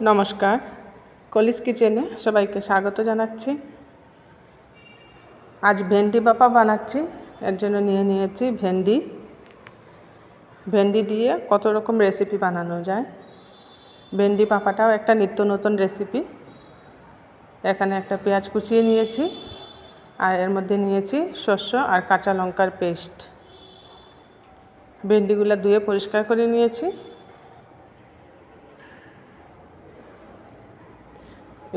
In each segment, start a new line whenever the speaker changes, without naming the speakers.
নমস্কার, কলিস কিচেনে সবাইকে স্বাগত জানাচ্ছি। আজ ভেন্ডি বাপা বানাচ্ছি। এর জন্য নিয়েছি ভেন্ডি দিয়ে কত রকম রেসিপি বানানো যায়। ভেন্ডি বাপাটাও একটা নিত্য নতুন রেসিপি। এখানে একটা পেঁয়াজ কুচিয়ে নিয়েছি, আর এর মধ্যে নিয়েছি শস্য আর কাঁচা লঙ্কার পেস্ট। ভেন্ডিগুলো ধুয়ে পরিষ্কার করে নিয়েছি।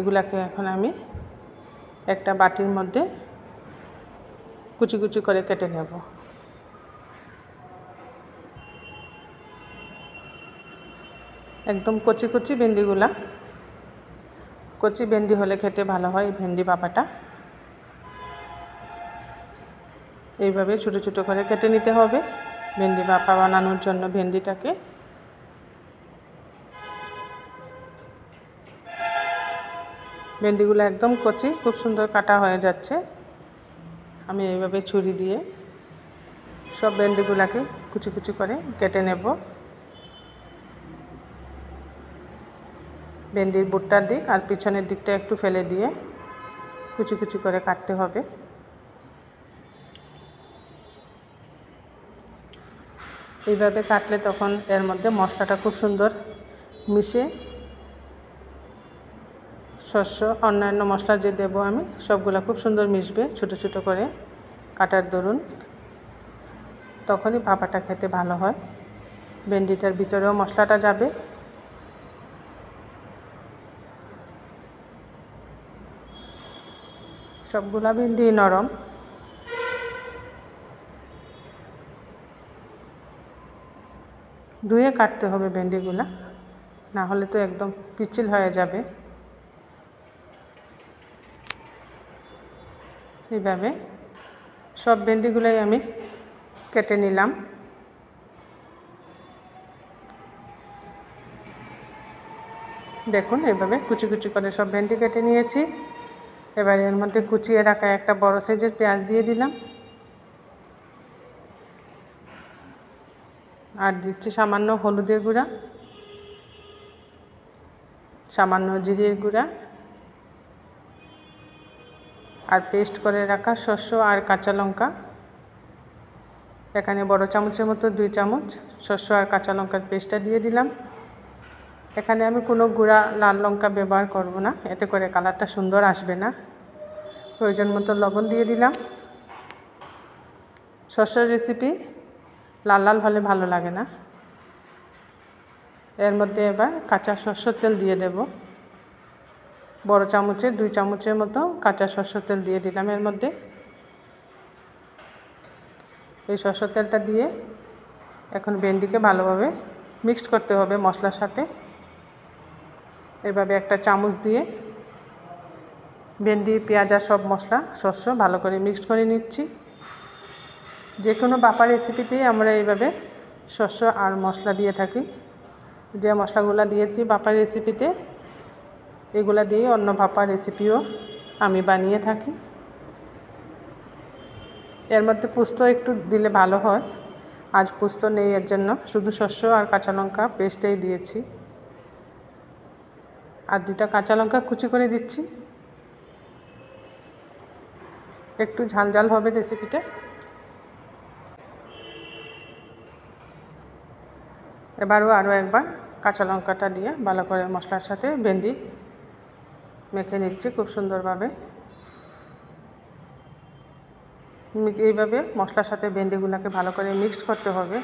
এগুলাকে এখন আমি একটা বাটির মধ্যে কুচি কুচি করে কেটে নেব। একদম কচি কচি ভেন্ডিগুলা। কচি ভেন্ডি হলে খেতে ভালো হয় ভেন্ডি বাপাটা। এইভাবে ছোটো ছোটো করে কেটে নিতে হবে ভেন্ডি বাপা বানানোর জন্য। ভেন্ডিটাকে ভেন্ডিগুলো একদম কচি, খুব সুন্দর কাটা হয়ে যাচ্ছে। আমি এইভাবে ছুরি দিয়ে সব ভেন্ডিগুলোকে কুচি কুচি করে কেটে নেব। ভেন্ডির বুটটার দিক আর পিছনের দিকটা একটু ফেলে দিয়ে কুচি কুচি করে কাটতে হবে। এইভাবে কাটলে তখন এর মধ্যে মশলাটা খুব সুন্দর মিশে, শস্য অন্যান্য মশলা যে দেবো আমি সবগুলো খুব সুন্দর মিশবে ছোটো ছোটো করে কাটার দরুন। তখনই ভাপাটা খেতে ভালো হয়। ভেন্ডিটার ভিতরেও মশলাটা যাবে। সবগুলা ভেন্ডি নরম। ধুয়ে কাটতে হবে ভেন্ডিগুলা, না হলে তো একদম পিচ্ছিল হয়ে যাবে। এইভাবে সব ভেন্ডিগুলাই আমি কেটে নিলাম। দেখুন এইভাবে কুচি কুচি করে সব ভেন্ডি কেটে নিয়েছি। এবার এর মধ্যে কুচিয়ে রাখা একটা বড় সাইজের পেঁয়াজ দিয়ে দিলাম, আর দিচ্ছি সামান্য হলুদের গুঁড়া, সামান্য জিরের গুঁড়া, আর পেস্ট করে রাখা শস্য আর কাঁচা লঙ্কা। এখানে বড় চামচের মতো 2 চামচ শস্য আর কাঁচা লঙ্কার পেস্টটা দিয়ে দিলাম। এখানে আমি কোনো গুঁড়া লাল লঙ্কা ব্যবহার করব না, এতে করে কালারটা সুন্দর আসবে না। প্রয়োজন মতো লবণ দিয়ে দিলাম। শস্যের রেসিপি লাল লাল হলে ভালো লাগে না। এর মধ্যে এবার কাঁচা সরষের তেল দিয়ে দেব। বড় চামচে 2 চামচের মতো কাঁচা সরষের তেল দিয়ে দিলাম এর মধ্যে। এই সরষের তেলটা দিয়ে এখন ভেন্ডিকে ভালোভাবে মিক্সড করতে হবে মশলার সাথে। এভাবে একটা চামচ দিয়ে ভেন্ডি, পেঁয়াজ আর সব মশলা শস্য ভালো করে মিক্সড করে নিচ্ছি। যে কোনো বাপা রেসিপিতেই আমরা এইভাবে শস্য আর মশলা দিয়ে থাকি। যে মশলাগুলো দিয়েছি বাপার রেসিপিতে, এগুলা দিয়ে অন্য ভাপা রেসিপিও আমি বানিয়ে থাকি। এর মধ্যে পোস্ত একটু দিলে ভালো হয়। আজ পোস্ত নেই, এর জন্য শুধু শস্য আর কাঁচা লঙ্কা পেস্টেই দিয়েছি। আর 2টা কাঁচা লঙ্কা কুচি করে দিচ্ছি। একটু ঝাল ঝাল হবে রেসিপিটা। এবারও আরও একবার কাঁচা লঙ্কাটা দিয়ে ভালো করে মশলার সাথে ভেন্ডি মেখে নিচ্ছি খুব সুন্দরভাবে। এইভাবে মশলার সাথে ভেন্ডিগুলোকে ভালো করে মিক্সড করতে হবে,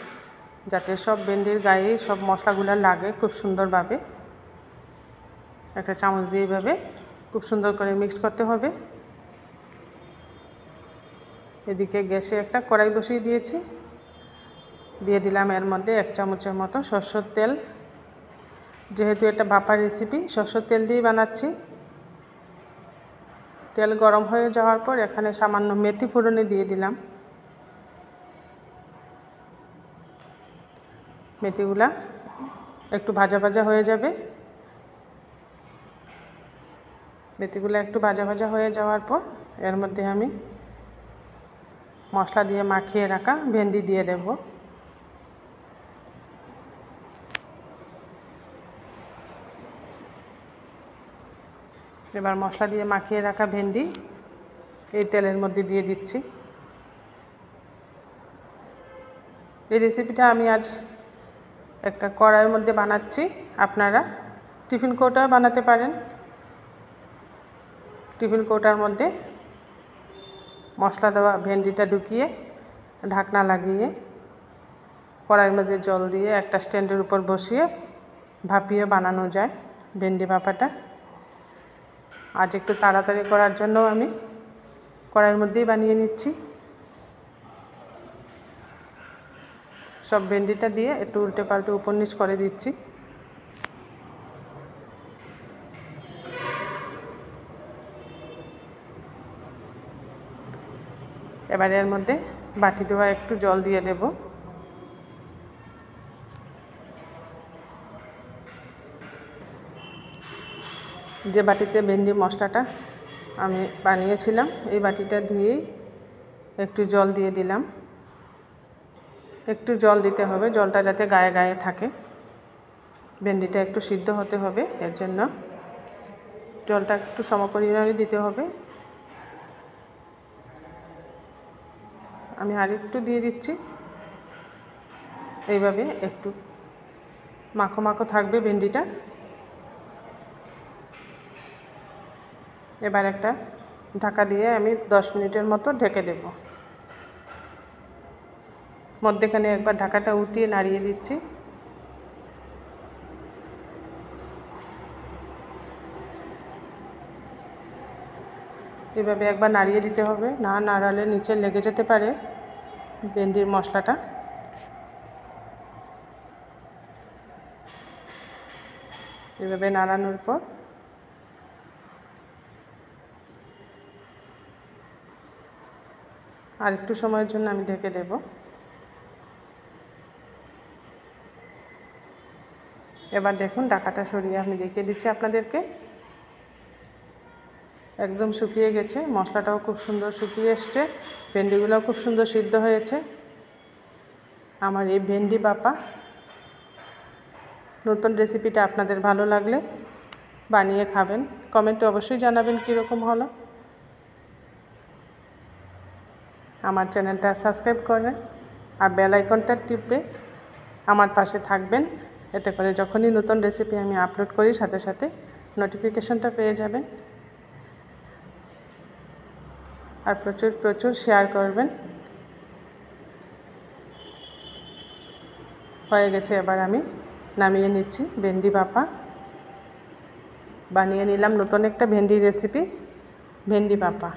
যাতে সব ভেন্ডির গায়ে সব মশলাগুলো লাগে খুব সুন্দরভাবে। একটা চামচ দিয়ে এইভাবে খুব সুন্দর করে মিক্সড করতে হবে। এদিকে গ্যাসে একটা কড়াই বসিয়ে দিয়েছি। দিয়ে দিলাম এর মধ্যে 1 চামচের মতো সরষের তেল। যেহেতু এটা ভাপা রেসিপি, সরষের তেল দিয়ে বানাচ্ছি। তেল গরম হয়ে যাওয়ার পর এখানে সামান্য মেথি ফোড়নে দিয়ে দিলাম। মেথিগুলা একটু ভাজা ভাজা হয়ে যাবে। মেথিগুলো একটু ভাজা ভাজা হয়ে যাওয়ার পর এর মধ্যে আমি মশলা দিয়ে মাখিয়ে রাখা ভেন্ডি দিয়ে দেব। এবার মশলা দিয়ে মাখিয়ে রাখা ভেন্ডি এই তেলের মধ্যে দিয়ে দিচ্ছি। এই রেসিপিটা আমি আজ একটা কড়াইয়ের মধ্যে বানাচ্ছি। আপনারা টিফিন কৌটাও বানাতে পারেন। টিফিন কৌটার মধ্যে মশলা দেওয়া ভেন্ডিটা ঢুকিয়ে ঢাকনা লাগিয়ে কড়াইয়ের মধ্যে জল দিয়ে একটা স্ট্যান্ডের উপর বসিয়ে ভাপিয়ে বানানো যায় ভেন্ডি ভাপাটা। আজ একটু তাড়াতাড়ি করার জন্য আমি কড়াইয়ের মধ্যেই বানিয়ে নিচ্ছি। সব ভেন্ডিটা দিয়ে একটু উল্টে পাল্টে উপর নিচ করে দিচ্ছি। এবার এর মধ্যে বাটি দেওয়া একটু জল দিয়ে দেব। যে বাটিতে ভেন্ডি মশলাটা আমি বানিয়েছিলাম এই বাটিটা ধুয়েই একটু জল দিয়ে দিলাম। একটু জল দিতে হবে, জলটা যাতে গায়ে গায়ে থাকে। ভেন্ডিটা একটু সিদ্ধ হতে হবে, এর জন্য জলটা একটু সমপরিমাণে দিতে হবে। আমি আরেকটু দিয়ে দিচ্ছি। এইভাবে একটু মাখো মাখো থাকবে ভেন্ডিটা। এবার একটা ঢাকা দিয়ে আমি 10 মিনিটের মতো ঢেকে দেব। মধ্যেখানে একবার ঢাকাটা উঠিয়ে নাড়িয়ে দিচ্ছি। এভাবে একবার নাড়িয়ে দিতে হবে, না নাড়ালে নিচে লেগে যেতে পারে ভেন্ডির মশলাটা। এভাবে নাড়ানোর পর আর একটু সময়ের জন্য আমি ঢেকে দেব। এবার দেখুন ঢাকাটা সরিয়ে আমি দেখিয়ে দিচ্ছি আপনাদেরকে। একদম শুকিয়ে গেছে, মশলাটাও খুব সুন্দর শুকিয়ে এসছে, ভেন্ডিগুলোও খুব সুন্দর সিদ্ধ হয়েছে। আমার এই ভেন্ডি ভাপা নতুন রেসিপিটা আপনাদের ভালো লাগলে বানিয়ে খাবেন। কমেন্টে অবশ্যই জানাবেন কীরকম হলো। আমার চ্যানেলটা সাবস্ক্রাইব করেন আর বেল আইকনটা টিপে আমার পাশে থাকবেন। এতে করে যখনই নতুন রেসিপি আমি আপলোড করি সাথে সাথে নোটিফিকেশনটা পেয়ে যাবেন। আর প্রচুর প্রচুর শেয়ার করবেন। হয়ে গেছে, এবার আমি নামিয়ে নিচ্ছি ভেন্ডি ভাপা। বানিয়ে নিলাম নতুন একটা ভেন্ডি রেসিপি, ভেন্ডি ভাপা।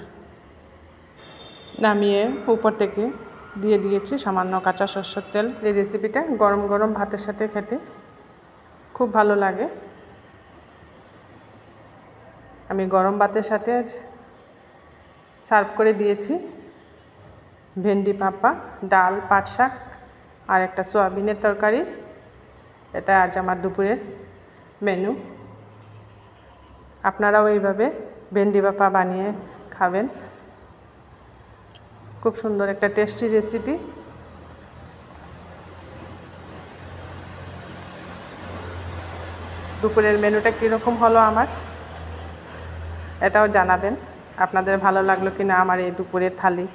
নামিয়ে উপর থেকে দিয়ে দিয়েছি সামান্য কাঁচা সরষের তেল। এই রেসিপিটা গরম গরম ভাতের সাথে খেতে খুব ভালো লাগে। আমি গরম ভাতের সাথে সার্ভ করে দিয়েছি ভেন্ডি ভাপা, ডাল, পাট শাক আর একটা সয়াবিনের তরকারি। এটা আজ আমার দুপুরের মেনু। আপনারাও এইভাবে ভেন্ডি ভাপা বানিয়ে খাবেন। খুব সুন্দর একটা টেস্টি রেসিপি। দুপুরের মেনুটা কীরকম হলো আমার এটাও জানাবেন। আপনাদের ভালো লাগলো কি না আমার এই দুপুরের থালি।